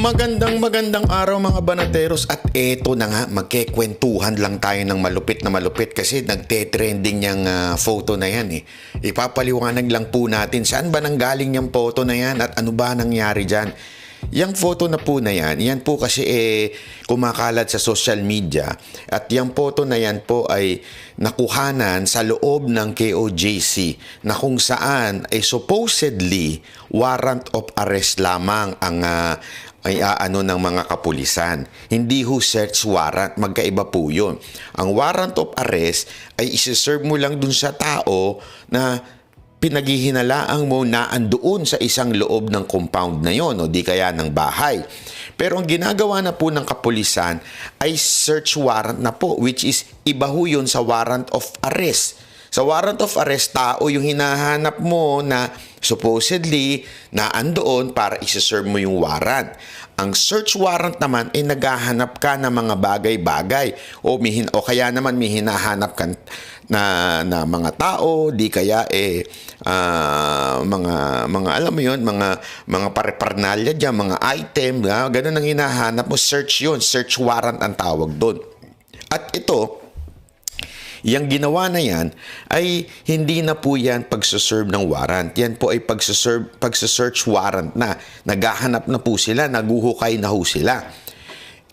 Magandang araw mga banateros at eto na nga, magkekwentuhan lang tayo ng malupit na malupit kasi nagte-trending yung photo na yan eh. Ipapaliwanag lang po natin saan ba nanggaling yung photo na yan at ano ba nangyari dyan. Yung photo na po na yan po kasi kumakalat sa social media at yung photo na yan po ay nakuhanan sa loob ng KOJC na kung saan ay supposedly warrant of arrest lamang ang ano ng mga kapulisan. Hindi ho search warrant, magkaiba po yun. Ang warrant of arrest ay isi-serve mo lang dun sa tao na pinaghihinalaan mo na andoon sa isang loob ng compound na yon o di kaya ng bahay. Pero ang ginagawa na po ng kapulisan ay search warrant na po, which is iba ho yun sa warrant of arrest. Sa warrant of arrest, tao yung hinahanap mo na supposedly na andoon para isa-serve mo yung warrant. Ang search warrant naman ay naghahanap ka ng mga bagay-bagay o kaya naman may hinahanap ka na mga tao, di kaya mga alam mo yun, mga pare-parnalya diyan, mga item, ganun ang hinahanap mo, search yun, search warrant ang tawag doon. At ito, yung ginawa na yan ay hindi na po yan pagsaserve ng warrant. Yan po ay pagsasearch warrant na. Naghahanap na po sila, naguhukay na ho sila.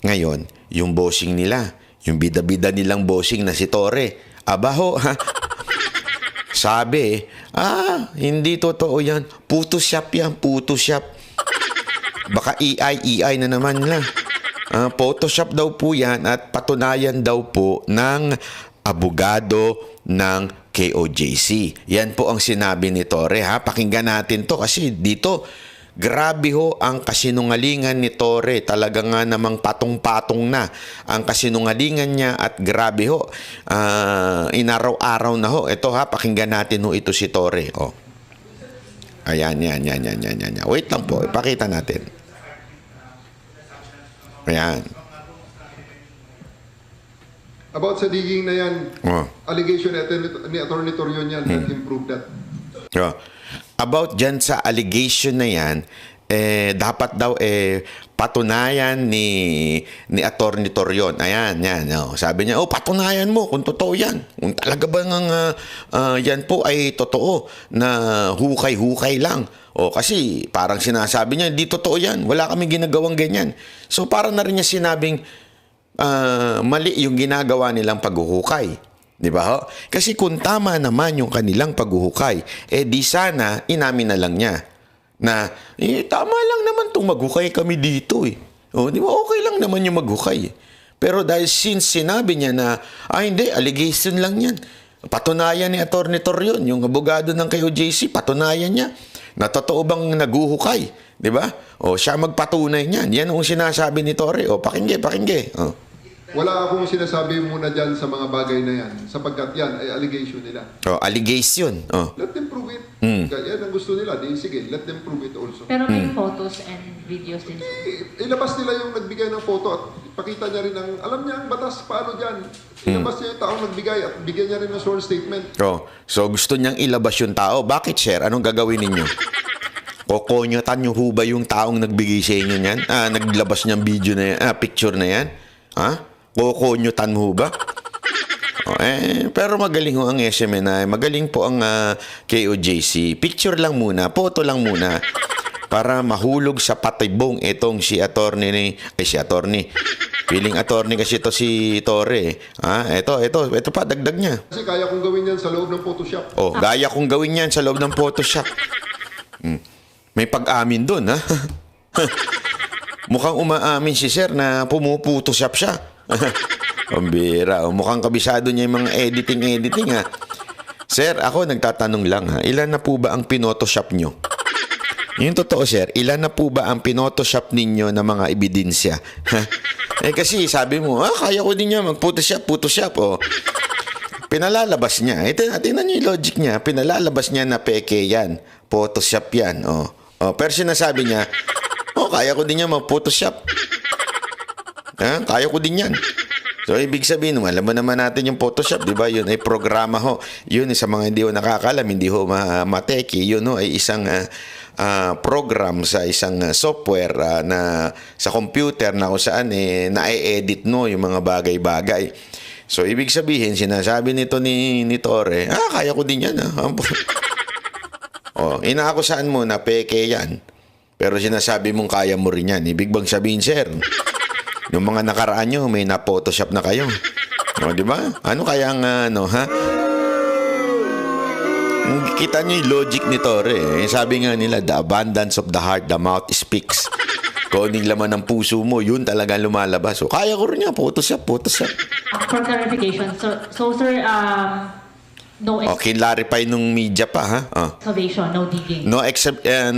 Ngayon, yung bossing nila, yung bida-bida nilang bossing na si Torre, abaho, sabi, hindi totoo yan. Photoshop yan, Photoshop. Baka AI na naman nila. Photoshop daw po yan at patunayan daw po ng abogado ng KOJC. Yan po ang sinabi ni Torre. Pakinggan natin to kasi dito grabe ho ang kasinungalingan ni Torre. Talaga nga namang patong-patong na ang kasinungalingan niya at grabe ho. Inaraw-araw na ho. Ito pakinggan natin ho ito si Torre. Ayan, yan. Wait lang po, ipakita natin. Ayan. About sa digging na yan, allegation ni Atty. Torion yan, that improved that. About dyan sa allegation na yan, dapat daw patunayan ni Atty. Torion. Ayan, yan. Sabi niya, patunayan mo kung totoo yan. Kung talaga ba yan po ay totoo na hukay-hukay lang. Kasi parang sinasabi niya, hindi totoo yan. Wala kami ginagawang ganyan. So parang na rin niya sinabing, mali yung ginagawa nilang paghuhukay. Di ba ho? Kasi kung tama naman yung kanilang paghuhukay, di sana inamin na lang niya na, tama lang naman itong maghukay kami dito eh. Di ba? Okay lang naman yung maghukay. Pero dahil since sinabi niya na, hindi, allegation lang yan. Patunayan ni Atty. Torion, yung abogado ng KOJC, patunayan niya na totoo bang naguhukay. Di ba? Siya magpatunay niyan. Yan ang sinasabi ni Torre. Pakingge. Wala akong sinasabi muna dyan sa mga bagay na yan sapagkat yan ay allegation nila. Allegation. Let them prove it. Yan ang gusto nila. Sige, let them prove it also. Pero may photos and videos din. Ilabas nila yung nagbigay ng photo at pakita niya rin alam niya ang batas paano dyan. Ilabas niya yung taong nagbigay at bigyan niya rin ng sworn statement. So gusto niyang ilabas yung tao. Bakit, sir? Anong gagawin ninyo? Kokonyotan niyo ho ba yung taong nagbigay sa inyo niyan? Naglabas niyang video na yan, picture na yan? Kokonyotan ho ba? Pero magaling ho ang SMNI. Magaling po ang KOJC. Picture lang muna, photo lang muna para mahulog sa patibong itong si attorney. Feeling attorney kasi ito si Torre. Ito pa, dagdag niya. Kasi kaya kong gawin yan sa loob ng Photoshop. Gaya kong gawin yan sa loob ng Photoshop. May pag-amin dun, Mukhang umaamin si sir na pumuputoshop siya. Pambira. Mukhang kabisado niya yung mga editing, Sir, ako nagtatanong lang, ilan na po ba ang pinotoshop nyo? Yung totoo, sir, ilan na po ba ang pinotoshop ninyo na mga ebidensya? Kasi sabi mo, kaya ko din niya mag-photoshop. Pinalalabas niya. Tingnan niyo yung logic niya. Pinalalabas niya na peke yan. Photoshop yan. Pero sinasabi niya, kaya ko din niya mag-photoshop. Kaya ko din yan. So, ibig sabihin, alam mo naman natin yung Photoshop, di ba? Yun ay programa ho. Yun, sa mga hindi ho nakakalam, hindi ho mateki. Yun ho ay isang program sa isang software na sa computer na kung saan na-edit no yung mga bagay-bagay. So ibig sabihin sinasabi nito ni Torre, kaya ko din yan. Inaakusahan mo na peke yan. Pero sinasabi mong kaya mo rin yan. Ibig bang sabihin, sir? Yung mga nakaraan nyo, may na-photoshop na kayo. Di ba? Ano kaya ha? Kita nyo yung logic ni Torre. Sabi nga nila, the abundance of the heart, the mouth speaks. Kung anong laman ng puso mo, yun talaga lumalabas. So, kaya ko rin yan. Photoshop. For clarification, so sir, no Clarify nung media pa, ha? excavation, no digging. No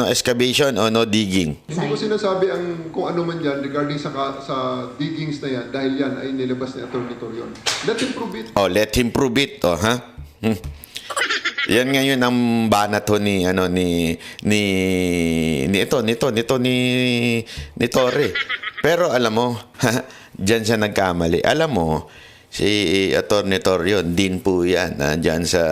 excavation o no digging. Hindi ko sinasabi kung ano man yan regarding sa diggings na yan dahil yan ay nilabas ni Atty. Torion. Let him prove it. Let him prove it, ha? Yan ngayon ang banat ho ni Torre. Pero alam mo, diyan siya nagkamali. Alam mo, si Atty. Torion, din po yan, dyan sa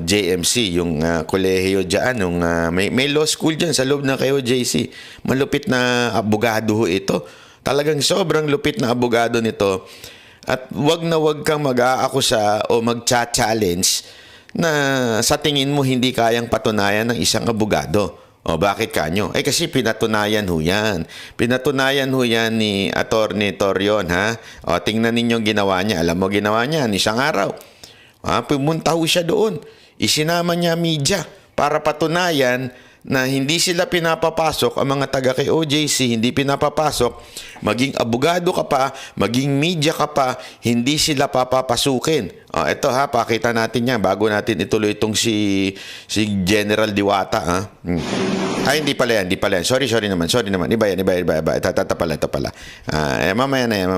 JMC, yung kolehiyo dyan, may law school dyan sa loob ng KOJC. Malupit na abogado ho ito. Talagang sobrang lupit na abogado nito. At wag kang mag-aakusa o mag-challenge na sa tingin mo hindi kayang patunayan ng isang abogado. Bakit kanyo? Kasi pinatunayan ho yan. Pinatunayan ho yan ni Atty. Torion, ha? Tingnan ninyo ginawa niya. Alam mo ginawa niya, isang araw. Pumunta ho siya doon. Isinama niya media para patunayan na hindi sila pinapapasok, ang mga taga kay OJC, hindi pinapapasok, maging abogado ka pa, maging media ka pa, hindi sila papapasukin. Ito ha, pakita natin yan bago natin ituloy itong si General Diwata. Hindi pala yan. Sorry naman. Iba yan. Ito pala. Mamaya na yan.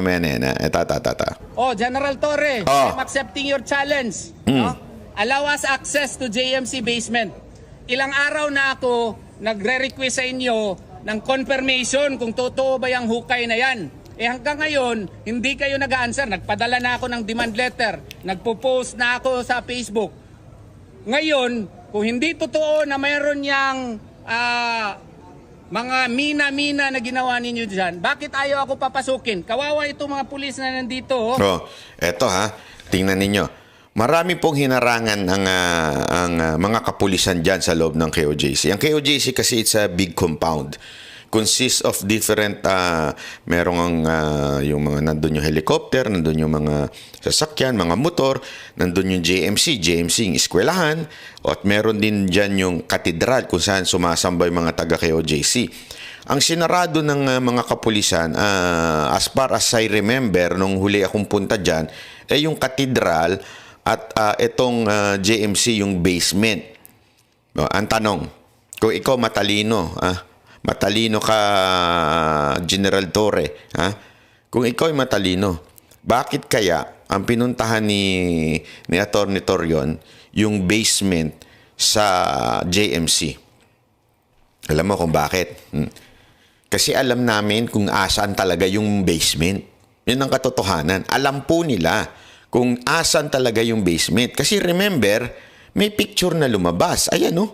General Torre, I'm accepting your challenge. No? Allow us access to JMC basement. Ilang araw na ako nagre-request sa inyo ng confirmation kung totoo ba yung hukay na yan. Hanggang ngayon, hindi kayo nag-answer. Nagpadala na ako ng demand letter. Nagpo-post na ako sa Facebook. Ngayon, kung hindi totoo na mayroon yang mga mina-mina na ginawa ninyo dyan, bakit ayaw ako papasukin? Kawawa itong mga pulis na nandito. Eto ha, tingnan ninyo. Marami pong hinarangan ang mga kapulisan dyan sa loob ng KOJC. Ang KOJC kasi it's a big compound. Consists of different, merong yung mga, nandun yung helicopter, nandun yung mga sasakyan, mga motor, nandun yung JMC yung eskwelahan, at meron din dyan yung katedral kung saan sumasamba yung mga taga KOJC. Ang sinarado ng mga kapulisan, as far as I remember, nung huli akong punta dyan, yung katedral, at itong JMC yung basement. Ang tanong, kung ikaw matalino ka, General Torre, kung ikaw ay matalino, bakit kaya ang pinuntahan ni Atty. Torion yung basement sa JMC? Alam mo kung bakit? Kasi alam namin kung asan talaga yung basement. Yun ang katotohanan. Alam po nila kung asan talaga yung basement. Kasi remember, may picture na lumabas. Ayan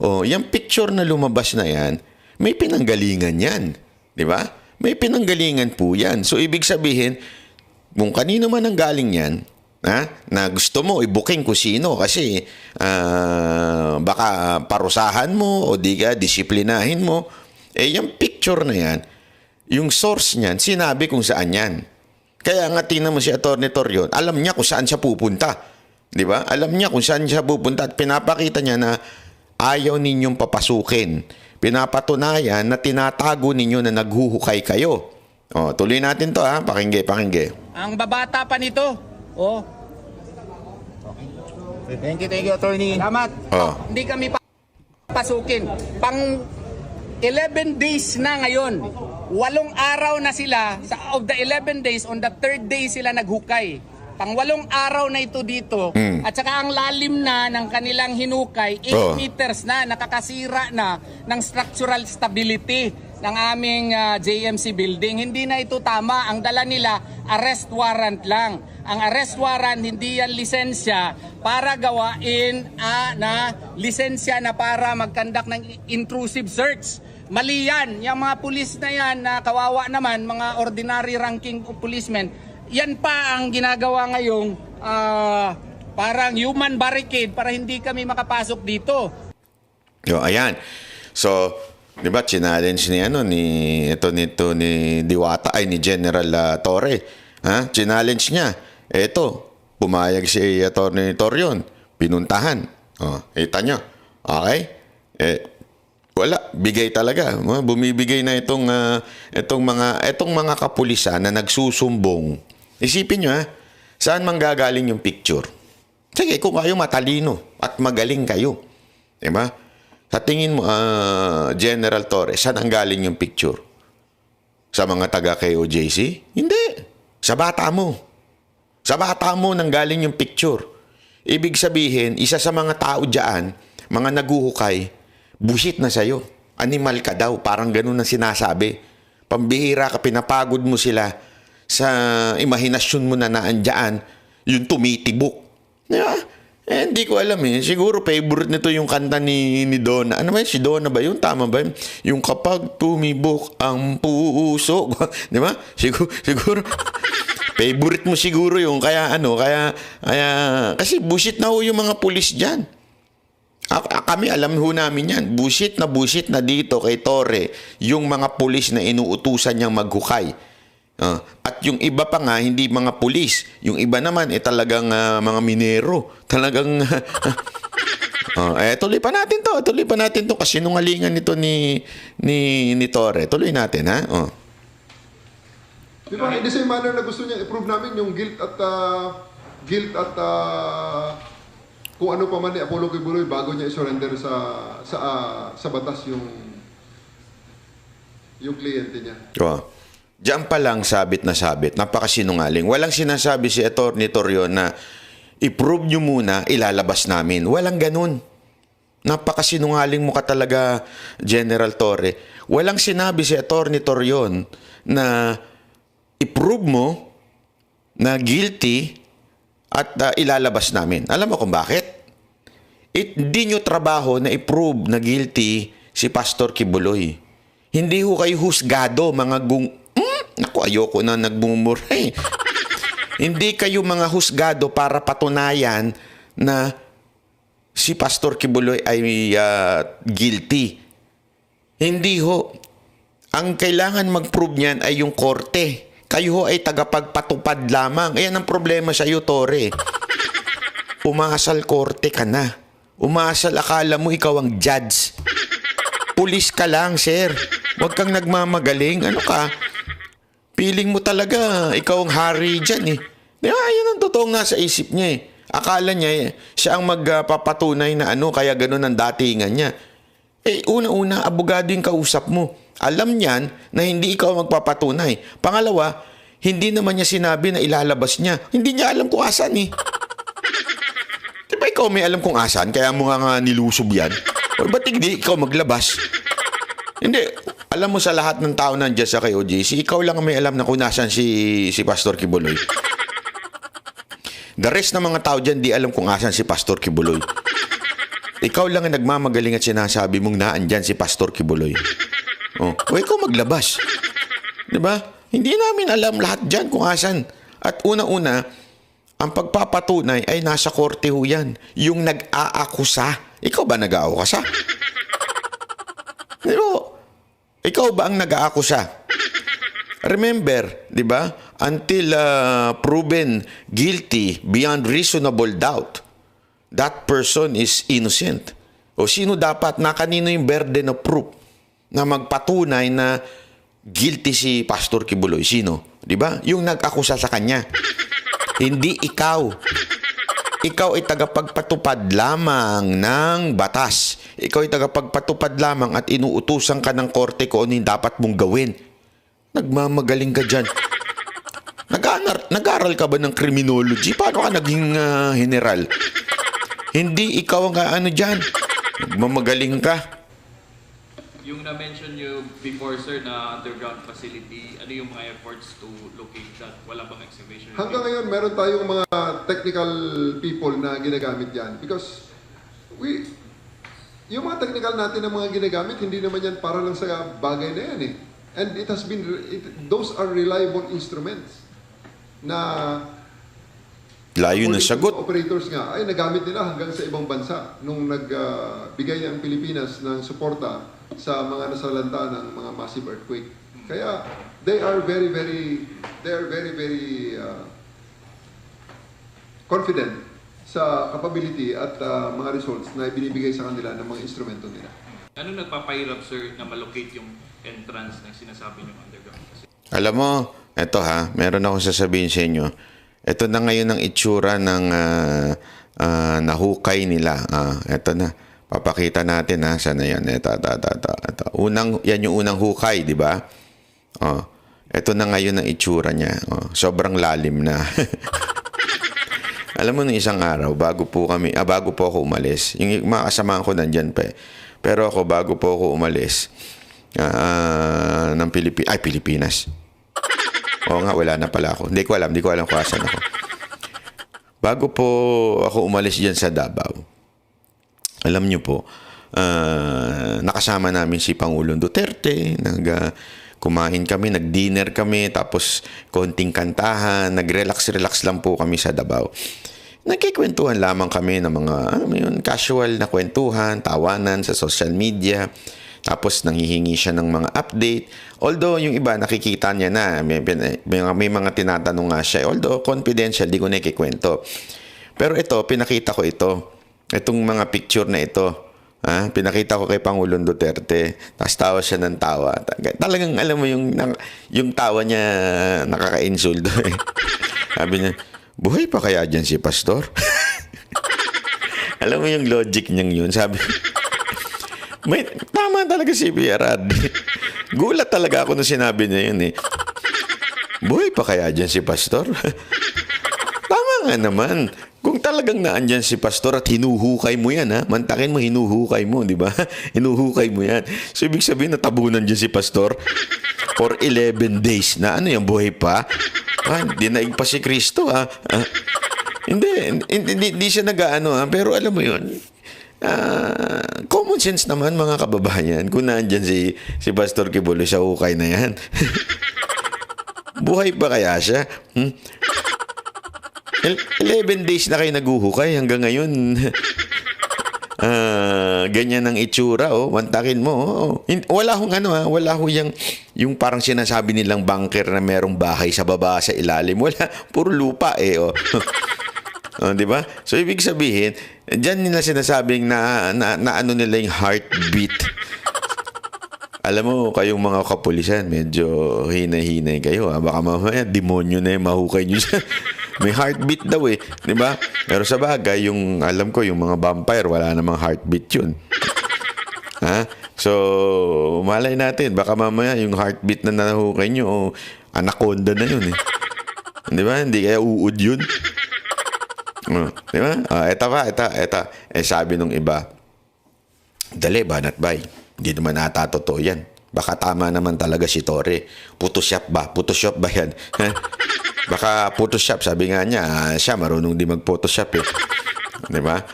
yung picture na lumabas na yan, may pinanggalingan yan. Di ba? May pinanggalingan po yan. So, ibig sabihin, kung kanino man ang galing yan, na gusto mo i-booking kung sino kasi baka parusahan mo o di ka disiplinahin mo, yung picture na yan, yung source niyan, sinabi kung saan yan. Kaya nga tingnan mo si Atty. Torion, alam niya kung saan siya pupunta. Di ba? Alam niya kung saan siya pupunta at pinapakita niya na ayaw ninyong papasukin. Pinapatunayan na tinatago ninyo na naghuhukay kayo. Tuloy natin to ha. Pakingge. Ang babata pa nito. Thank you, attorney. Salamat. Hindi kami papasukin. Pang 11 days na ngayon. 8 araw na sila, of the 11 days, on the 3rd day sila naghukay. Pang 8 araw na ito dito. At saka ang lalim na ng kanilang hinukay, 8 meters na, nakakasira na ng structural stability ng aming JMC building. Hindi na ito tama. Ang dala nila, arrest warrant lang. Ang arrest warrant, hindi yan lisensya para gawain na lisensya na para mag-conduct ng intrusive search. Mali yan. Yung mga pulis na yan na kawawa naman, mga ordinary ranking policemen, yan pa ang ginagawa ngayong parang human barricade para hindi kami makapasok dito. Ayan. So, di ba, challenge ni Diwata, ay ni General Torre. Ha? Challenge niya. Eto, pumayag si Atty. Torion. Pinuntahan. Kita nyo. Okay? Wala. Bigay talaga. Bumibigay na itong mga kapulisan na nagsusumbong. Isipin nyo, saan manggagaling yung picture? Sige, kung kayo matalino at magaling kayo. Diba? Sa tingin mo, General Torres, saan ang galing yung picture? Sa mga taga-KOJC? Hindi. Sa bata mo. Sa bata mo nang galing yung picture. Ibig sabihin, isa sa mga tao dyan, mga naguhukay, busit na sa'yo. Animal ka daw. Parang ganun ang sinasabi. Pambihira ka, pinapagod mo sila sa imahinasyon mo na naandyan, yung tumitibok. Diba? Hindi ko alam eh. Siguro favorite nito yung kanta ni Donna. Ano ba yun? Si Donna ba yun? Tama ba yun? Yung kapag tumibok ang puso. Di ba? Siguro. Favorite mo siguro yung kaya kasi bullshit na ho yung mga pulis dyan. Kami alam ho namin yan. Bullshit na dito kay Torre yung mga pulis na inuutusan niyang maghukay. At yung iba pa nga, hindi mga pulis. Yung iba naman, talagang mga minero. Talagang, tuloy pa natin to. Kasi nungalingan nito ni Torre. Tuloy natin, ha? Di ba, in the same manner na gusto niya i-prove namin yung guilt at kung ano pa man ni Apollo Kibuloy bago niya i-surrender sa batas yung kliyente niya. Diyan pa lang sabit na sabit. Napakasinungaling. Walang sinasabi si Atty. Torion na i-prove nyo muna, ilalabas namin. Walang ganun. Napakasinungaling mo ka talaga, General Torre. Walang sinabi si Atty. Torion na i-prove mo na guilty at ilalabas namin. Alam mo kung bakit? Hindi nyo trabaho na i-prove na guilty si Pastor Kibuloy. Hindi ho kayo husgado, mga naku, ayoko na nagbumura. Hindi kayo mga husgado para patunayan na si Pastor Kibuloy ay guilty. Hindi ho. Ang kailangan mag-prove niyan ay yung korte. Kayo ho ay tagapagpatupad lamang. Ayan ang problema sa iyo, Torre. Umasal korte ka na. Umasal, akala mo ikaw ang judge. Pulis ka lang, sir. Huwag kang nagmamagaling. Ano ka? Feeling mo talaga, ikaw ang hari dyan eh. Yan ang totoong nasa isip niya eh. Akala niya siya ang magpapatunay na kaya ganun ang datingan niya. Una-una, abogado yung kausap mo. Alam niyan na hindi ikaw magpapatunay. Pangalawa, hindi naman niya sinabi na ilalabas niya. Hindi niya alam kung asan eh. Di ba ikaw may alam kung asan? Kaya mo nga nilusob yan? O ba't hindi ikaw maglabas? Hindi. Alam mo sa lahat ng tao nandiyan sa KOJC, ikaw lang ang may alam na kung nasan si Pastor Kibuloy. The rest ng mga tao dyan di alam kung asan si Pastor Kibuloy. Ikaw lang ang nagmamagaling at sinasabi mong naandyan si Pastor Kibuloy. O ikaw maglabas. Diba? Hindi namin alam lahat dyan kung asan. At una-una, ang pagpapatunay ay nasa korte ho yan. Yung nag-aakusa. Ikaw ba nag-aakusa? Pero, ikaw ba ang nag-aakusa? Remember, di ba? Until proven guilty beyond reasonable doubt, that person is innocent. O sino dapat, na kanino yung burden of proof na magpatunay na guilty si Pastor Kibuloy? Sino? Di ba? Yung nag-akusa sa kanya. Hindi ikaw. Ikaw ay tagapagpatupad lamang ng batas. Ikaw ay tagapagpatupad lamang at inuutusan ka ng korte kung ano yung dapat mong gawin. Nagmamagaling ka dyan. Nag-aral ka ba ng criminology? Paano ka naging general? Hindi ikaw ang dyan. Nagmamagaling ka. Yung na-mention nyo before, sir, na underground facility, ano yung mga efforts to locate that? Wala bang excavation? Hanggang ngayon, meron tayong mga technical people na ginagamit yan. Because yung mga technical natin na mga ginagamit, hindi naman yan para lang sa bagay na yan eh. And it has been, those are reliable instruments na Layo ng sagot. operators nga ay nagamit nila hanggang sa ibang bansa nung nagbigay ang Pilipinas ng suporta sa mga nasalanta ng mga massive earthquake. Kaya they are very confident sa capability at mga results na ibinibigay sa kanila ng mga instrumento nila. Ano nagpapahirap, sir, na malocate yung entrance na sinasabi nyo underground? Alam mo, eto ha, meron akong sasabihin sa inyo. Ito na ngayon ang itsura ng nahukay nila. Ito na. Papakita natin ha. Sana yan. Ito. Yan yung unang hukay, di ba? Ito na ngayon ang itsura niya. Sobrang lalim na. Alam mo, nung isang araw, bago po ako umalis, yung mga kasamahan ko nandyan pa eh. Pero ako, bago po ako umalis ng Pilipinas. Oo nga, wala na pala ako. Hindi ko alam kung asan ako. Bago po ako umalis dyan sa Davao, alam nyo po, nakasama namin si Pangulong Duterte, kumain kami, nag-dinner kami, tapos konting kantahan, nag-relax lang po kami sa Davao. Nagkikwentuhan lamang kami ng mga, casual na kwentuhan, tawanan sa social media. Tapos nanghihingi siya ng mga update. Although yung iba nakikita niya na, may mga tinatanong nga siya. Although confidential, di ko na ikikwento. Pero ito, pinakita ko ito. Itong mga picture na ito. Pinakita ko kay Pangulong Duterte. Tapos tawa siya ng tawa. Talagang alam mo yung tawa niya nakaka-insulto. Sabi niya, buhay pa kaya dyan si Pastor? Alam mo yung logic niyang yun. Sabi tama talaga si Pierad. Gulat talaga ako nung sinabi niya yun eh. Buhay pa kaya dyan si Pastor? Tama nga naman. Kung talagang naandyan si Pastor at hinuhukay mo yan, ha? Mantakin mo, hinuhukay mo, di ba? Hinuhukay mo yan. So, ibig sabihin, natabunan dyan si Pastor for 11 days na ano yung buhay pa? Dinaig pa si Kristo, ha? Hindi siya nag-ano, ha? Pero alam mo yun, common sense naman mga kababayan kung nandyan si Pastor Kibuloy sa hukay na yan. Buhay pa kaya siya? 11 days na kayo naguhukay hanggang ngayon. Ganyan ang itsura, mantakin mo. Wala hong wala hong yung parang sinasabi nilang bunker na merong bahay sa baba sa ilalim. Wala, puro lupa di ba? So, ibig sabihin, dyan nila sinasabing na ano nila yung heartbeat. Alam mo, kayong mga kapulisan, medyo hinay-hinay kayo. Baka mamaya, demonyo na yung mahukay nyo siya. May heartbeat daw eh. Di ba? Pero sa bagay, alam ko, yung mga vampire, wala namang heartbeat yun. So, malay natin, baka mamaya yung heartbeat na nahukay nyo, anaconda na yun eh. Di ba? Hindi kaya uud yun. Di ba? Ito. Sabi nung iba, dali, banat bay. Hindi naman ata totoo yan. Baka tama naman talaga si Torre. Photoshop ba yan? Baka Photoshop. Sabi nga niya, siya marunong di mag-Photoshop eh. Di ba?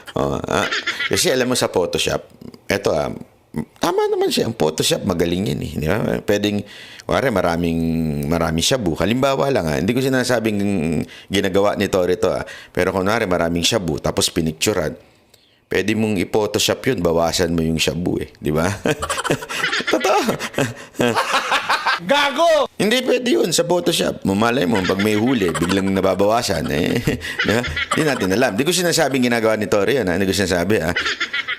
Kasi alam mo sa Photoshop, eto tama naman siya. Ang Photoshop, magaling yan eh. Di ba? Pwedeng, marami shabu. Halimbawa lang hindi ko sinasabing ginagawa ni Torre to Pero kunwari maraming shabu, tapos pinicturean, pwede mong i-Photoshop yun, bawasan mo yung shabu eh. Di ba? Totoo. Gago! Hindi pwede yun sa Photoshop. Mamalay mo, pag may huli, biglang nababawasan. Hindi natin alam. Hindi ko sinasabing ginagawa ni Torre yun. Hindi ko sinasabi.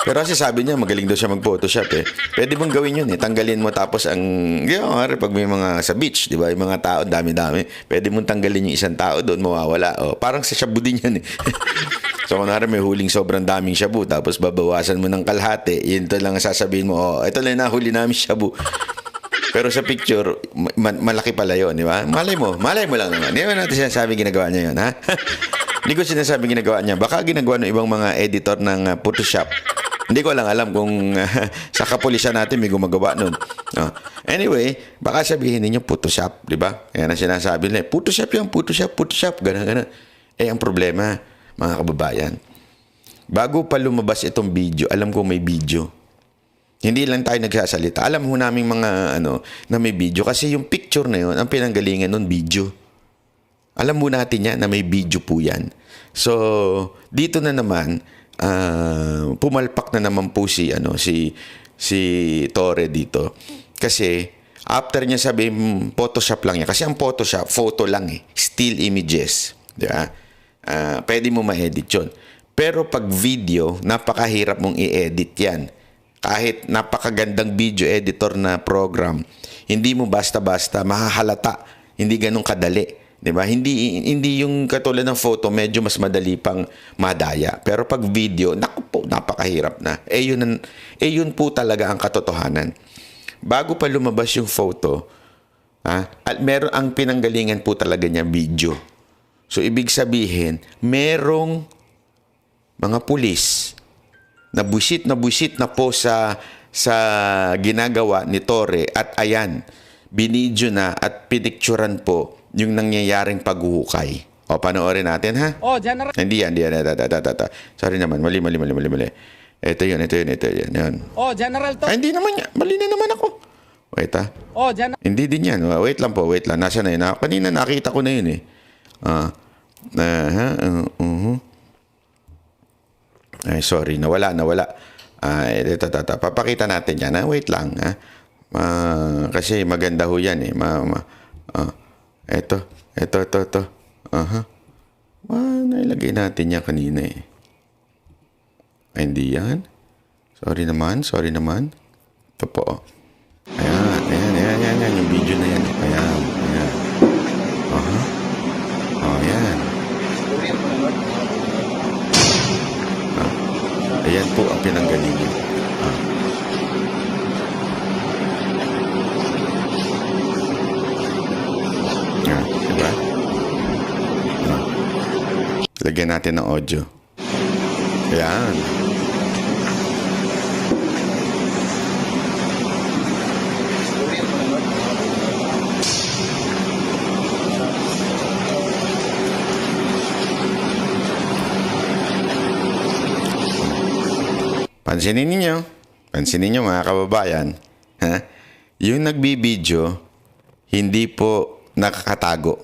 Pero kasi sabi niya, magaling daw siya mag-Photoshop eh. Pwede mong gawin yun eh. Tanggalin mo tapos pag may mga sa beach, di ba? Yung mga tao, dami-dami. Pwede mong tanggalin yung isang tao doon, mawawala. Parang sa shabu din yan eh. So, kunwari may huling sobrang daming shabu, tapos babawasan mo ng kalahati, yun to lang sasabihin mo, ito lang nahuli namin shabu. Pero sa picture, malaki pala yun, di ba? Malay mo lang naman. Hindi ba natin sinasabi ginagawa niya yun, ha? Hindi ko sinasabi ginagawa niya. Baka ginagawa ng ibang mga editor ng Photoshop. Hindi ko lang alam kung sa kapulisan natin may gumagawa nun. Anyway, baka sabihin ninyo Photoshop, di ba? Yan ang sinasabi nila. Photoshop yan, Photoshop, gano'n. Ang problema, mga kababayan, bago pa lumabas itong video, alam ko may video. Hindi lang tayo nagsasalita. Alam ho namin mga na may video kasi yung picture na yun, ang pinanggalingan nun video. Alam mo natin yan na may video po yan. So, dito na naman, pumalpak na naman po si Torre dito. Kasi, after niya sabihin, Photoshop lang yan. Kasi ang Photoshop, photo lang still images. Diba? Pwede mo ma-edit yun. Pero pag video, napakahirap mong i-edit yan. Kahit napakagandang video editor na program, hindi mo basta-basta mahahalata. Hindi ganun kadali. Diba? Hindi yung katulad ng photo, medyo mas madali pang madaya. Pero pag video, naku po, napakahirap na. Yun po talaga ang katotohanan. Bago pa lumabas yung photo, meron ang pinanggalingan po talaga niya video. So, ibig sabihin, merong mga pulis na busit na po sa ginagawa ni Torre at ayan, binidyo na at pinicturan po yung nangyayaring paghuhukay. O, panoorin natin, ha? General. Hindi yan. Sorry naman, mali. Ito yun. Yan. General Torre. Ay, hindi naman yan. Mali na naman ako. Wait, ha? Hindi din yan. Wait lang. Nasaan na yun? Kanina nakita ko na yun, Ay, sorry. Nawala. Ito. Papakita natin yan, ha? Wait lang, ha? Kasi maganda ho yan, Ito. Nailagay natin yan kanina, Ay, hindi yan. Sorry naman. Ito po, Ayan. Yung video na yan. Ayan. Ayan. Ayan po ang pinanggalingan. Diba? Lagyan natin ng audio. Ayan. Pansinin ninyo mga kababayan, yung nagbibideo, hindi po nakakatago.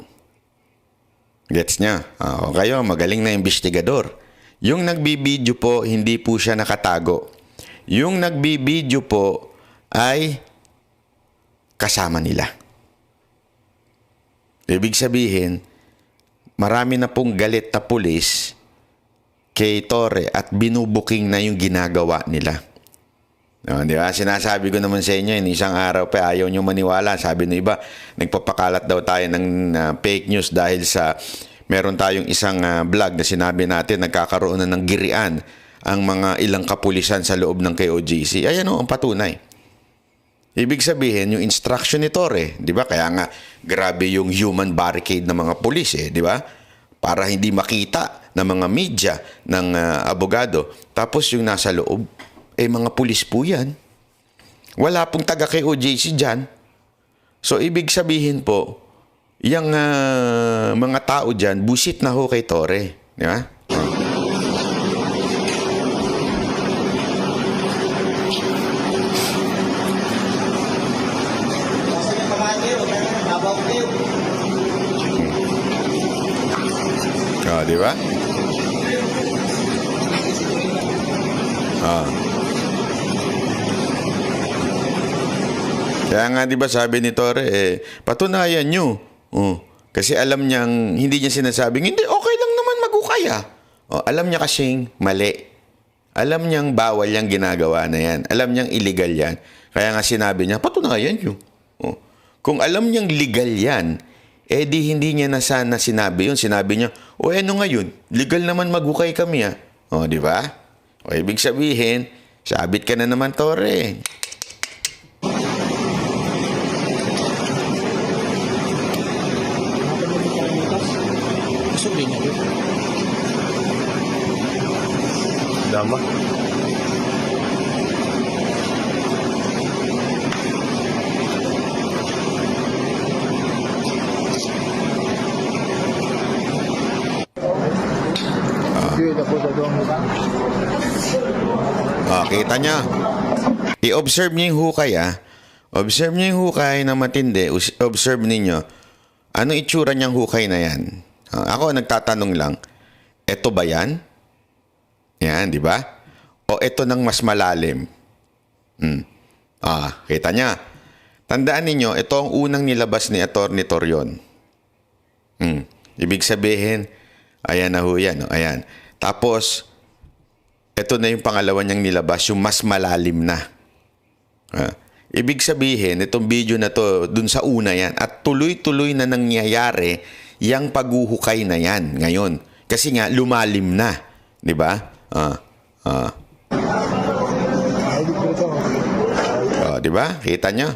Gets niya? O kayo, magaling na investigador. Yung nagbibideo po, hindi po siya nakatago. Yung nagbibideo po ay kasama nila. Ibig sabihin, marami na pong galit na pulis kay Torre at binubuking na yung ginagawa nila. Di ba? Sinasabi ko naman sa inyo, isang araw pa ayaw nyo maniwala. Sabi ng iba, nagpapakalat daw tayo ng fake news dahil sa meron tayong isang vlog na sinabi natin nagkakaroon na ng girian ang mga ilang kapulisan sa loob ng KOJC. Ayan ang patunay. Ibig sabihin, yung instruction ni Torre, di ba? Kaya nga, grabe yung human barricade ng mga pulis, di ba? Para hindi makita ng mga media, ng abogado. Tapos yung nasa loob, mga pulis po yan. Wala pong taga KOJC dyan. So, ibig sabihin po, yung mga tao dyan, busit na ho kay Torre. Di ba? Di ba? Kaya nga, di ba, sabi ni Torre, patunayan nyo. Kasi alam niyang, hindi niya sinasabing, hindi, okay lang naman mag-ukaya. Alam niya kasing mali. Alam niyang bawal yung ginagawa na yan. Alam niyang illegal yan. Kaya nga sinabi niya, patunayan nyo. Kung alam niyang legal yan, di hindi niya na sana sinabi yun. Sinabi niya, ano ngayon? Legal naman mag-ukay kami, di ba? Ibig sabihin, sabit ka na naman, Torre. Dama. kita nyo. I-observe nyo yung hukay, Observe nyo yung hukay na matindi. Observe ninyo. Ano itsura niyang hukay na yan? Ako, nagtatanong lang. Ito ba yan? Yan, di ba? O ito nang mas malalim? Kita niya. Tandaan ninyo, ito ang unang nilabas ni Atty. Torion. Ibig sabihin, ayan na ho yan. Ayan. Tapos, ito na yung pangalawa niyang nilabas, yung mas malalim na. Ibig sabihin, itong video na to, dun sa una yan. At tuloy-tuloy na nangyayari yung paghuhukay na yan ngayon. Kasi nga, lumalim na. Di ba? Di ba? Kita nyo?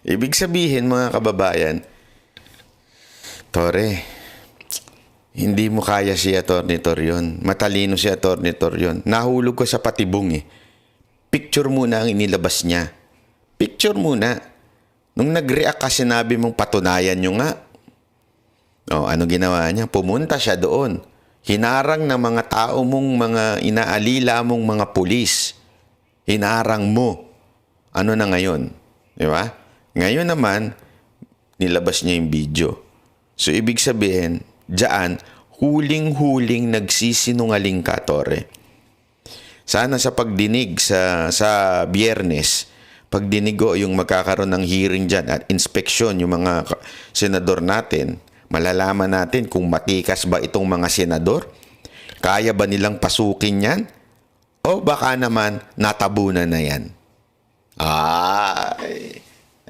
Ibig sabihin, mga kababayan, Tore, hindi mo kaya si Atty. Torion. Matalino si Atty. Torion. Nahulog ko sa patibong Picture muna ang inilabas niya. Picture muna. Nung nag-react ka, sinabi mong patunayan nyo nga. Ano ginawa niya? Pumunta siya doon. Hinarang ng mga tao mong mga inaalila mong mga pulis. Hinarang mo. Ano na ngayon? Di ba? Ngayon naman, nilabas niya yung video. So, ibig sabihin, diyan, huling-huling nagsisinungaling ka, Tore. Sana sa pagdinig sa Biyernes, pagdinig ko yung magkakaroon ng hearing dyan at inspeksyon yung mga senador natin, malalaman natin kung matikas ba itong mga senador, kaya ba nilang pasukin yan, o baka naman natabunan na yan.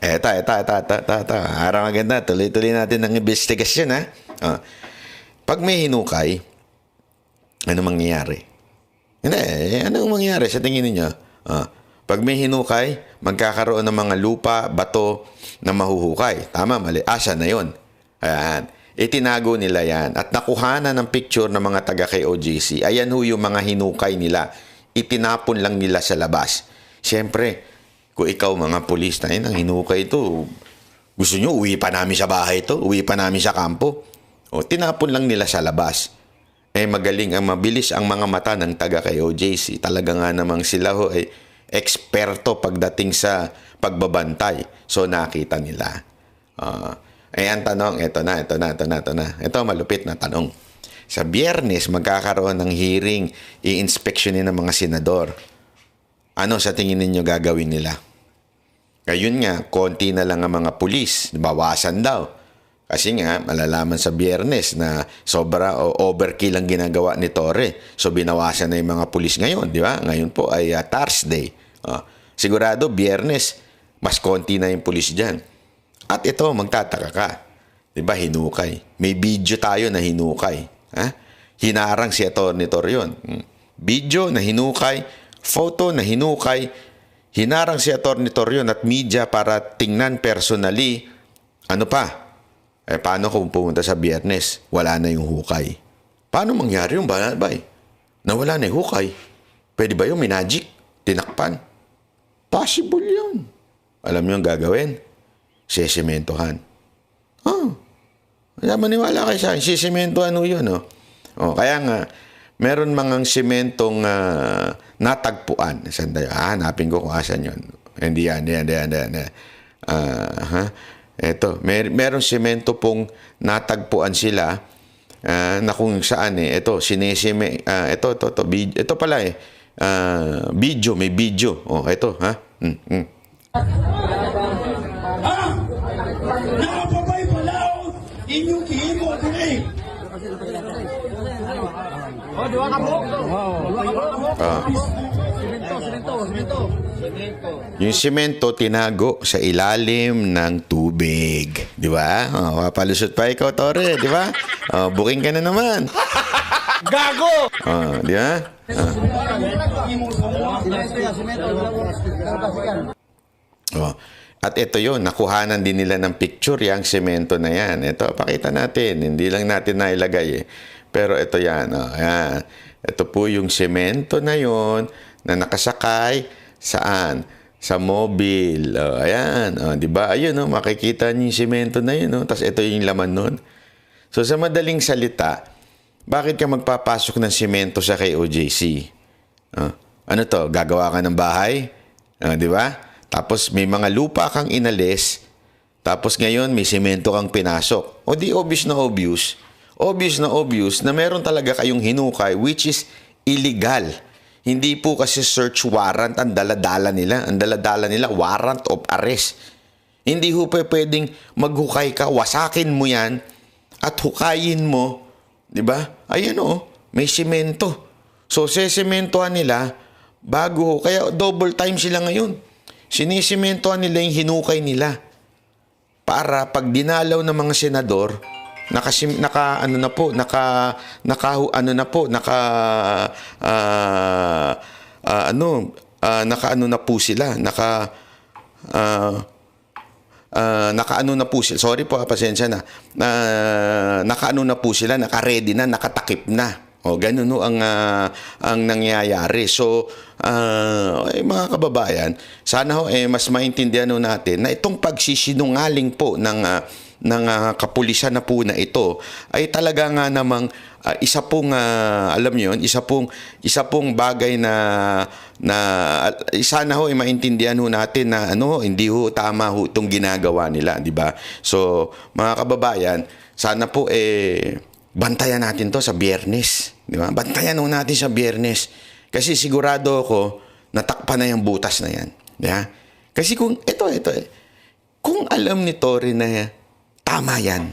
Eto. Harang maganda. Tuloy-tuloy natin ang investigasyon, Pag may hinukay, ano mangyayari? Hindi, anong mangyayari sa tingin ninyo? Pag may hinukay, magkakaroon ng mga lupa, bato na mahuhukay. Tama, mali. Asa na yun. Ayan. Itinago nila yan. At nakuhanan ng picture ng mga taga-KOJC. Ayan ho yung mga hinukay nila. Itinapon lang nila sa labas. Siyempre, kung ikaw mga pulis na yun, ang hinukay ito, gusto nyo, uwi pa namin sa bahay ito, uwi pa namin sa kampo. Tinapon lang nila sa labas. Magaling ang mabilis ang mga mata ng taga-KOJC. Talaga nga namang sila ho ay eksperto pagdating sa pagbabantay. So, nakita nila. Ang tanong, ito na. Ito, malupit na tanong. Sa Biyernes, magkakaroon ng hearing, i-inspeksyonin ng mga senador. Ano sa tingin ninyo gagawin nila? Ngayon nga, konti na lang ang mga pulis. Bawasan daw. Kasi nga, malalaman sa Biyernes na sobra o overkill ang ginagawa ni Tore. So, binawasan na yung mga pulis ngayon, di ba? Ngayon po ay Thursday. Sigurado, Biyernes, mas konti na yung pulis dyan. At ito, magtataka ka. Di ba, hinukay. May video tayo na hinukay. Hinarang si Atty. Torion. Video na hinukay, photo na hinukay, hinarang si Atty. Torion at media para tingnan personally. Ano pa? Paano kung pumunta sa Biyernes? Wala na yung hukay. Paano mangyari yung bay? Nawala na yung hukay. Pwede ba yung magic? Tinakpan? Possible yun. Alam niyo yung gagawin? Sesimentohan. Maniwala kayo sa akin. Sesimentohan yun. Kaya nga, meron mangang simentong natagpuan. Sandali, hanapin ko kung asan yun. Hindi yan. Eto, meron semento pong natagpuan sila na kung saan ito ito pala video, may video. Ito, Nakapabay pala inyong kihimo din Yung semento tinago sa ilalim ng tubig. Di ba? Papalusot pa ikaw, Tore. Di ba? Booking ka na naman. Gago! Di ba? At ito yun, nakuhanan din nila ng picture yung semento na yan. Ito, pakita natin. Hindi lang natin nailagay Pero ito yan. Ayan. Ito po yung semento na yon na nakasakay saan? Sa mobile. Ayan. Di ba? Ayun, makikita niyo yung semento na yun. Tapos ito yung laman nun. So, sa madaling salita, bakit ka magpapasok ng semento sa KOJC? Ano to? Gagawa ka ng bahay? Di ba? Tapos may mga lupa kang inalis. Tapos ngayon may semento kang pinasok. O di obvious na obvious. Obvious na obvious na meron talaga kayong hinukay which is illegal. Hindi po kasi search warrant ang daladala nila. Ang daladala nila, warrant of arrest. Hindi ho pwedeng maghukay ka, wasakin mo yan at hukayin mo. Diba? Ayan o, may simento. So, sesementohan nila bago ho. Kaya double time sila ngayon. Sinisimentohan nila yung hinukay nila. Para pag dinalaw ng mga senador, naka naka-ready na, nakatakip na. O ganun no ang nangyayari. So mga kababayan, sana ho mas maintindihan ho natin na itong pagsisinungaling po ng kapulisan na po na ito ay talaga nga namang isa pong alam niyo yun, isa pong bagay na sana ho ay maintindihan ho natin na hindi ho tama ho itong ginagawa nila, di ba? So mga kababayan, sana po bantayan natin to sa Biyernes, di ba? Bantayan ho natin sa Biyernes kasi sigurado ako natakpan na yung butas na yan, di ba? Kasi kung kung alam ni Tory na tama yan,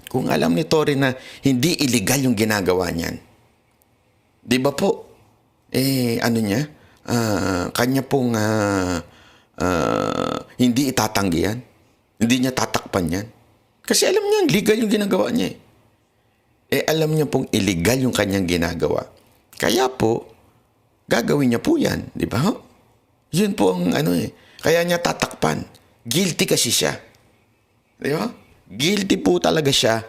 kung alam ni Tory na hindi illegal yung ginagawa niyan, di ba po, kanya pong hindi itatanggi yan, hindi niya tatakpan yan. Kasi alam niya, legal yung ginagawa niya. Alam niya pong illegal yung kanyang ginagawa. Kaya po, gagawin niya po yan, di ba? Yun po ang kaya niya tatakpan. Guilty kasi siya. Di ba? Guilty po talaga siya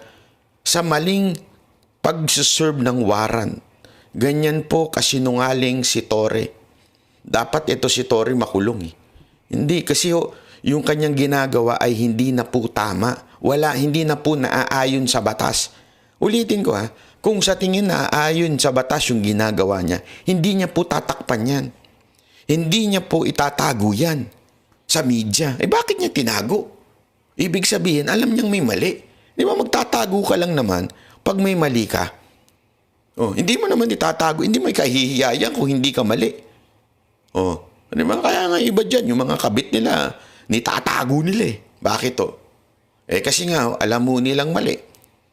sa maling pag-serve ng warrant. Ganyan po kasinungaling si Tory. Dapat ito si Tory makulong. Hindi kasi yung kanyang ginagawa ay hindi na po tama. Hindi na po naaayon sa batas. Ulitin ko kung sa tingin naaayon sa batas yung ginagawa niya, hindi niya po tatakpan yan. Hindi niya po itatago yan sa media. Bakit niya tinago? Ibig sabihin, alam niyang may mali. Di ba magtatago ka lang naman pag may mali ka? Hindi mo naman itatago, hindi mo ikahihiyayan kung hindi ka mali. Di ba? Kaya nga iba dyan, yung mga kabit nila, nitatago nila Bakit kasi nga, alam mo nilang mali.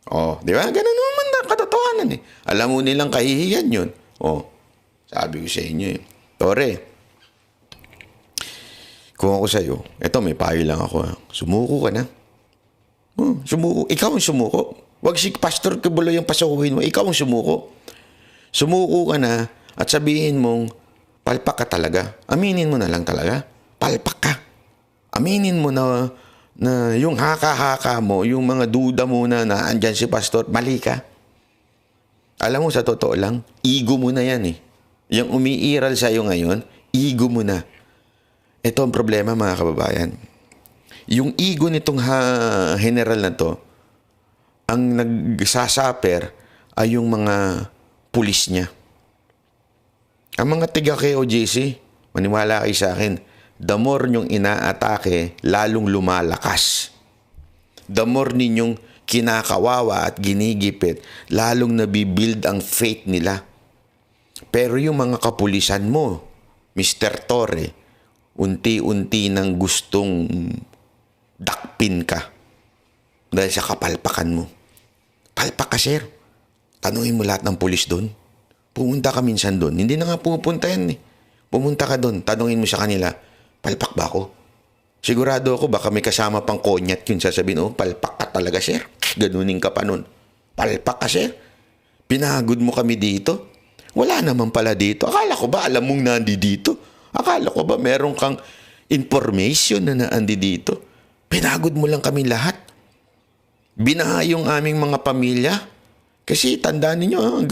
Di ba? Ganun naman na katotohanan Alam mo nilang kahihiyan yun. Sabi ko sa inyo Tore, kung ako sa'yo, eto may payo lang ako Sumuko ka na. Sumuko. Ikaw ang sumuko. Huwag si Pastor Kibuloy yung pasukuhin mo. Ikaw ang sumuko. Sumuko ka na at sabihin mong palpak ka talaga. Aminin mo na lang talaga. Palpak ka. Aminin mo na yung haka-haka mo, yung mga duda mo na andyan si Pastor, mali ka. Alam mo, sa totoo lang, ego mo na yan Yung umiiral sa'yo ngayon, ego mo na. Ito ang problema, mga kababayan. Yung ego nitong general na to, ang nagsasaper ay yung mga pulis niya. Ang mga tiga kay OJC, maniwala kayo sa akin, the more nyong inaatake, lalong lumalakas. The more ninyong kinakawawa at ginigipit, lalong nabibuild ang faith nila. Pero yung mga kapulisan mo, Mr. Tory, unti-unti nang gustong dakpin ka dahil sa kapalpakan mo. Palpak ka, sir. Tanungin mo lahat ng pulis doon. Pumunta ka minsan doon. Hindi na nga pupunta yan Pumunta ka doon. Tanungin mo sa kanila, palpak ba ako? Sigurado ako baka may kasama pang konyat yun. Sasabihin, palpak ka talaga, sir. Ganunin ka pa nun. Palpak ka, sir. Pinagod mo kami dito. Wala naman pala dito. Akala ko ba alam mong nandi dito? Akala ko ba meron kang information na naandi dito? Pinagod mo lang kami lahat. Binaha yung aming mga pamilya. Kasi tandaan ninyo,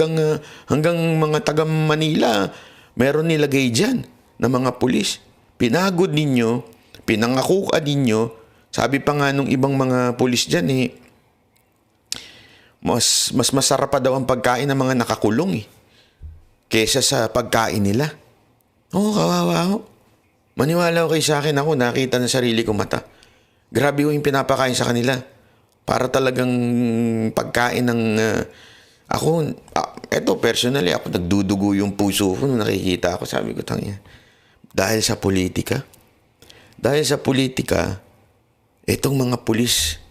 hanggang mga taga Manila, meron nilagay dyan na mga pulis. Pinagod ninyo, pinangakuan ninyo. Sabi pa nga nung ibang mga pulis dyan mas masarap pa daw ang pagkain ng mga nakakulong kesa sa pagkain nila. Oo, kawawa ako. Maniwala ko kayo sa akin, ako nakita ng sarili ko mata. Grabe yung pinapakain sa kanila. Para talagang pagkain ng... eto personally, ako nagdudugo yung puso ko nung nakikita ako. Sabi ko, tangya. Dahil sa politika. Dahil sa politika, itong mga pulis,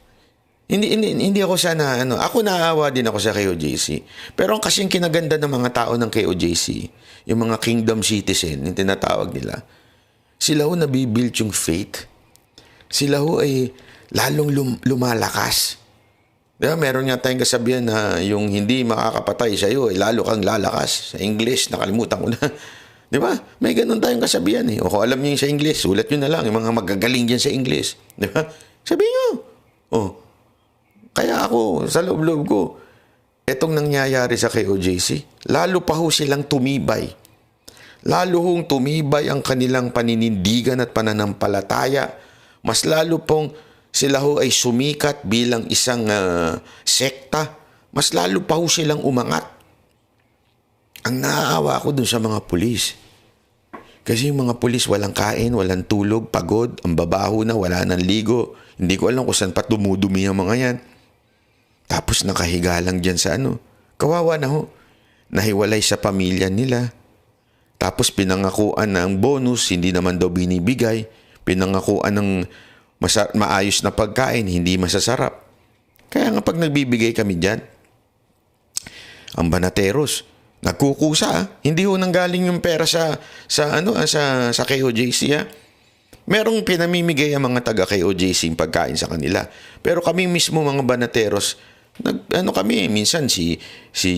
hindi ako sana, ako naawa din ako sa KOJC. Pero ang kasing kinaganda ng mga tao ng KOJC, yung mga kingdom citizen, yung tinatawag nila, sila ho nabibuild yung faith. Sila ho ay lalong lumalakas. Diba? Meron nga tayong kasabihan na yung hindi makakapatay sa'yo, ay lalo kang lalakas. Sa English, nakalimutan ko na. Di ba? May ganun tayong kasabihan eh. O kung alam niyo yung sa English, sulat nyo na lang. Yung mga magagaling dyan sa English. Di ba? Sabihin nyo. Kaya ako, sa loob-loob ko, etong nangyayari sa KOJC, lalo pa ho silang tumibay. Lalo hong tumibay ang kanilang paninindigan at pananampalataya. Mas lalo pong sila ho ay sumikat bilang isang sekta. Mas lalo pa ho silang umangat. Ang naaawa ko dun sa mga pulis. Kasi yung mga pulis walang kain, walang tulog, pagod, ang babaho na, wala nang ligo. Hindi ko alam kung saan pa dumudumi ang mga yan. Tapos nakahiga lang dyan sa Kawawa na ho. Nahiwalay sa pamilya nila. Tapos pinangakuan ng bonus, hindi naman daw binibigay. Pinangakuan ng maayos na pagkain, hindi masasarap. Kaya nga pag nagbibigay kami dyan, ang banateros, nagkukusa. Hindi ho nanggaling yung pera sa KOJC ha. Merong pinamimigay ang mga taga KOJC yung pagkain sa kanila. Pero kami mismo mga banateros, kami, minsan si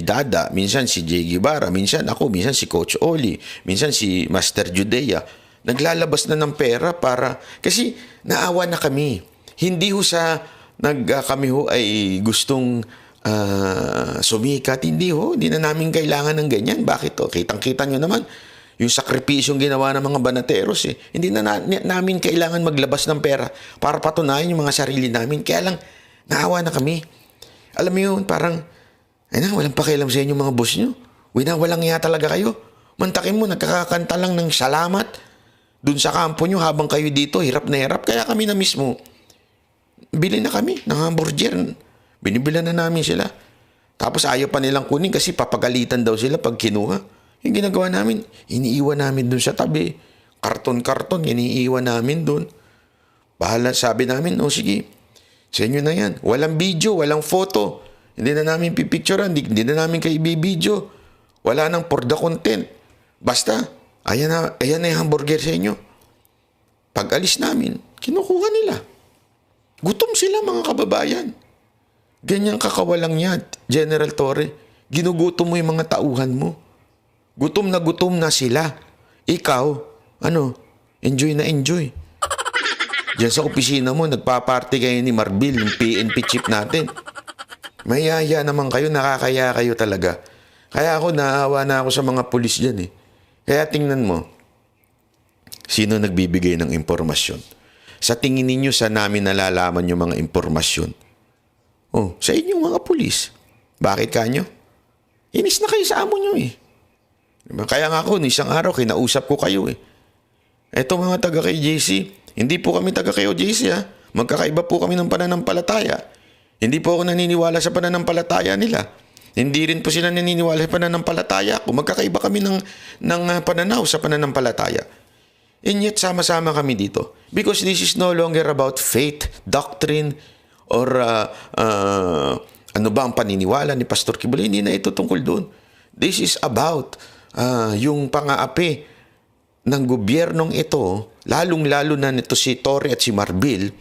Dada, minsan si Jay Guevara, minsan ako, minsan si Coach Oli, minsan si Master Judea, naglalabas na ng pera para, kasi naawa na kami. Hindi ho kami ho ay gustong sumikat, hindi na namin kailangan ng ganyan. Bakit to? Kitang-kita nyo naman yung sakripisyong ginawa ng mga banateros eh. Hindi na namin kailangan maglabas ng pera para patunayan yung mga sarili namin. Kaya lang, naawa na kami. Alam mo yun, parang, walang pakialam sa inyo mga boss nyo. Walang nga talaga kayo. Mantakin mo, nagkakakanta lang ng salamat dun sa kampo nyo habang kayo dito, hirap na hirap. Kaya kami na mismo, bili na kami ng hamburger. Binibilan na namin sila. Tapos ayaw pa nilang kunin kasi papagalitan daw sila pag kinuha. Yung ginagawa namin, iniiwan namin dun sa tabi. Karton-karton, iniiwan namin dun. Bahala, sabi namin, sige, sa inyo na yan. Walang video, walang photo. Hindi na namin pipicturean, hindi na namin kayo ibibidyo. Wala nang for the content. Basta, ayan na yung hamburger sa inyo. Pag alis namin, kinukuha nila. Gutom sila mga kababayan. Ganyan kakawalang yan, General Torre. Ginugutom mo yung mga tauhan mo. Gutom na sila. Ikaw, enjoy na enjoy. Diyan sa opisina mo, nagpa-party kayo ni Marbil, yung PNP chief natin. Mayaya naman kayo, nakakaya kayo talaga. Kaya ako, naawa na ako sa mga pulis dyan eh. Kaya tingnan mo, sino nagbibigay ng impormasyon? Sa tingin ninyo, sa namin nalalaman yung mga impormasyon? Sa inyong mga pulis. Bakit kanyo? Inis na kayo sa amo nyo eh. Diba? Kaya nga ako, isang araw, kinausap ko kayo eh. Eto mga taga kay JC, hindi po kami taga kay OJC ha. Magkakaiba po kami ng pananampalataya. Hindi po ako naniniwala sa pananampalataya nila. Hindi rin po sila naniniwala sa pananampalataya ko. Magkakaiba kami ng pananaw sa pananampalataya. And yet, sama-sama kami dito. Because this is no longer about faith, doctrine, or ano ba ang paniniwala ni Pastor Kibuloy. Hindi na ito tungkol doon. This is about yung pang-aapi ng gobyernong ito, lalong-lalo na nito si Torre at si Marbil,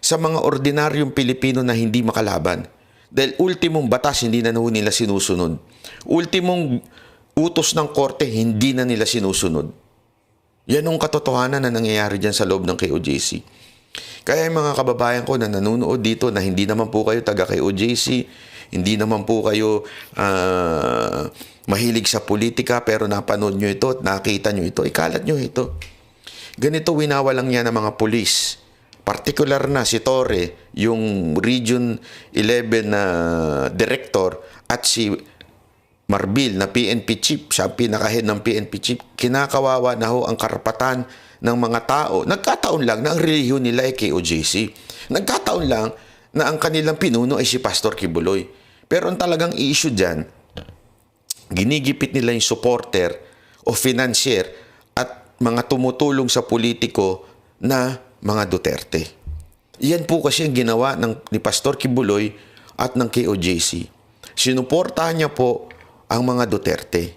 sa mga ordinaryong Pilipino na hindi makalaban. Dahil ultimong batas, hindi na nila sinusunod. Ultimong utos ng korte, hindi na nila sinusunod. Yan ang katotohanan na nangyayari dyan sa loob ng KOJC. Kaya yung mga kababayan ko na nanonood dito na hindi naman po kayo taga KOJC, hindi naman po kayo mahilig sa politika pero napanood nyo ito at nakita nyo ito, ikalat nyo ito. Ganito winawalang yan ng mga pulis. Partikular na si Torre, yung Region 11 na director at si Marbil na PNP chief, siya ang pinaka-head ng PNP chief, kinakawawa na ho ang karapatan ng mga tao. Nagkataon lang na ang relihiyon nila ay KOJC. Nagkataon lang na ang kanilang pinuno ay si Pastor Kibuloy. Pero ang talagang issue dyan, ginigipit nila yung supporter o financier at mga tumutulong sa politiko na mga Duterte. Iyan po kasi ang ginawa ni Pastor Kibuloy at ng KOJC. Sinuportahan niya po ang mga Duterte.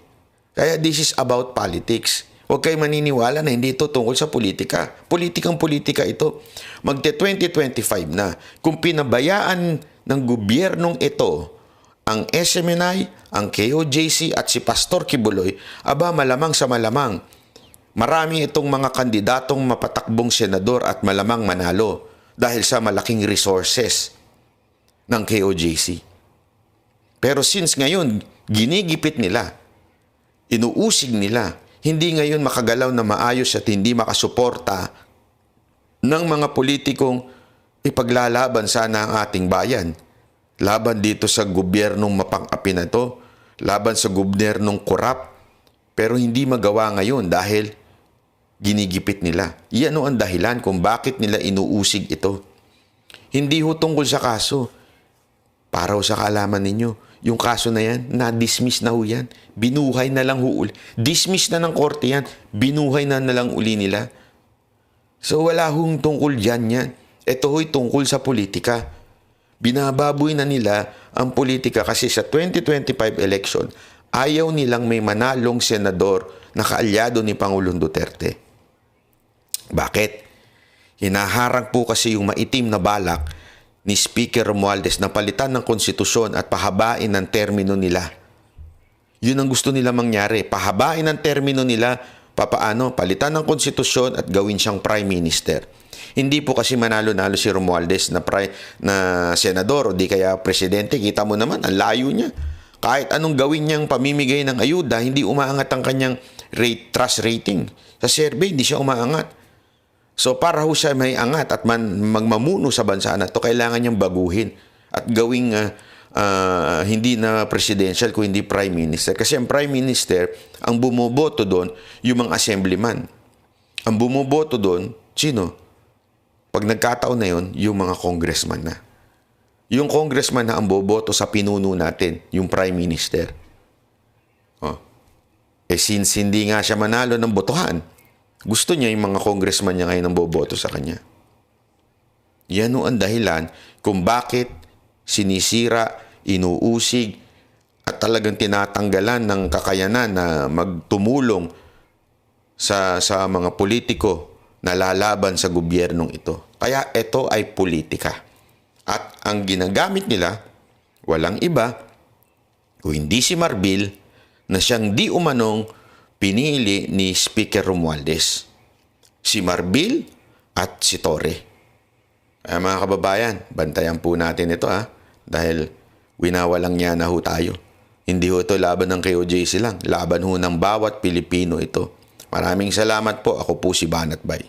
Kaya this is about politics. Huwag kayo maniniwala na hindi ito tungkol sa politika. Politikang-politika ito. Magte-2025 na. Kung pinabayaan ng gobyernong ito ang SMNI, ang KOJC at si Pastor Kibuloy, aba malamang sa malamang. Marami itong mga kandidatong mapatakbong senador at malamang manalo dahil sa malaking resources ng KOJC. Pero since ngayon, ginigipit nila, inuusig nila, hindi ngayon makagalaw na maayos at hindi makasuporta ng mga politikong ipaglalaban sana ang ating bayan. Laban dito sa gobyernong mapang-api na to, laban sa gobyernong korap, pero hindi magawa ngayon dahil ginigipit nila. Iyan ang dahilan kung bakit nila inuusig ito. Hindi ho tungkol sa kaso. Para ho sa kaalaman ninyo, yung kaso na yan, na-dismiss na ho yan. Binuhay na lang ho uli. Dismiss na ng korte yan. Binuhay na lang uli nila. So wala hong tungkol dyan yan. Ito ho'y tungkol sa politika. Binababoy na nila ang politika kasi sa 2025 election, ayaw nilang may manalong senador na kaalyado ni Pangulong Duterte. Bakit? Hinaharang po kasi yung maitim na balak ni Speaker Romualdez na palitan ng konstitusyon at pahabain ang termino nila. Yun ang gusto nila mangyari. Pahabain ang termino nila, papaano? Palitan ng konstitusyon at gawin siyang Prime Minister. Hindi po kasi manalo-nalo si Romualdez na senador o di kaya presidente. Kita mo naman, ang layo niya. Kahit anong gawin niyang pamimigay ng ayuda, hindi umaangat ang kanyang trust rating. Sa survey, hindi siya umaangat. So para ho siya may angat at magmamuno sa bansa na ito, kailangan niyang baguhin at gawing hindi na presidential kung hindi prime minister. Kasi ang prime minister, ang bumoboto doon, yung mga assemblyman. Ang bumoboto doon, sino? Pag nagkataon na yun, yung mga congressman na. Yung congressman na ang boboto sa pinuno natin, yung prime minister. Oh. Since hindi nga siya manalo ng botohan, gusto niya yung mga congressman niya ngayon ang boboto sa kanya. Yan ang dahilan kung bakit sinisira, inuusig, at talagang tinatanggalan ng kakayanan na magtumulong sa mga politiko na lalaban sa gobyernong ito. Kaya ito ay politika. At ang ginagamit nila, walang iba, kung hindi si Marbil, na siyang di umanong pinili ni Speaker Romualdez. Si Marbil at si Torre. Kaya mga kababayan, bantayan po natin ito dahil winawalang niya na ho tayo. Hindi ho ito laban ng KOJC lang. Laban ho ng bawat Pilipino ito. Maraming salamat po. Ako po si Banat Bay.